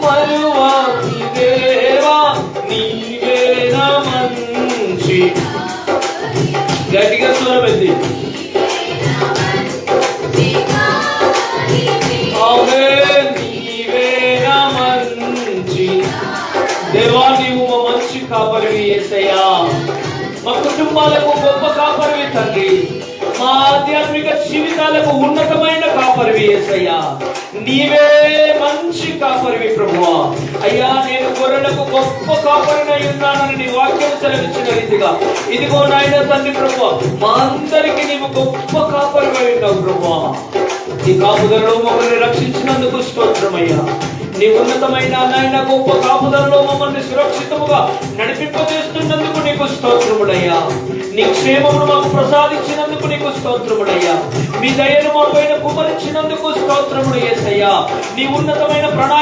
మరువాని దేవా నీవే నా మంచి. గట్టిగా స్వరమెత్తి నీవే నా మంచి దేవా, నీవు మా మంచి కాపరివి యేసయ్యా. మా కుటుంబాలకు గొప్ప కాపరివి తండ్రి. మా ఆధ్యాత్మిక జీవితాలకు ఉన్నతమైన కాపరివి యేసయ్యా. నీవే మంచి కాపరివి ప్రభువా. అయ్యా, నేను గొర్రెలకు గొప్ప కాపరినై ఉన్నానని నీ వాక్యం సెలవిచ్చిన రీతిగా ఇదిగో నాయన తండ్రి ప్రభువా, మా అందరికి నీవు గొప్ప కాపరివై ఉన్నావు ప్రభువా. ఈ కాపుదలలో మమ్మల్ని రక్షించినందుకు స్తోత్రమయ్యా. నీ ఉన్నతమైన నాయన గొప్ప కాపుదలలో మమ్మల్ని సురక్షితముగా నడిపింపజేస్తున్నందుకు నీకు స్తోత్రముడయ్యా. నీ క్షేమమును మాకు ప్రసాదించినందుకు నీకు స్తోత్రముడయ్యా. మీ దయను మా పైన కుమరించినందుకు స్తోత్రముడు యేసయ్యా. నీ ఉన్నతమైన ప్రణాళిక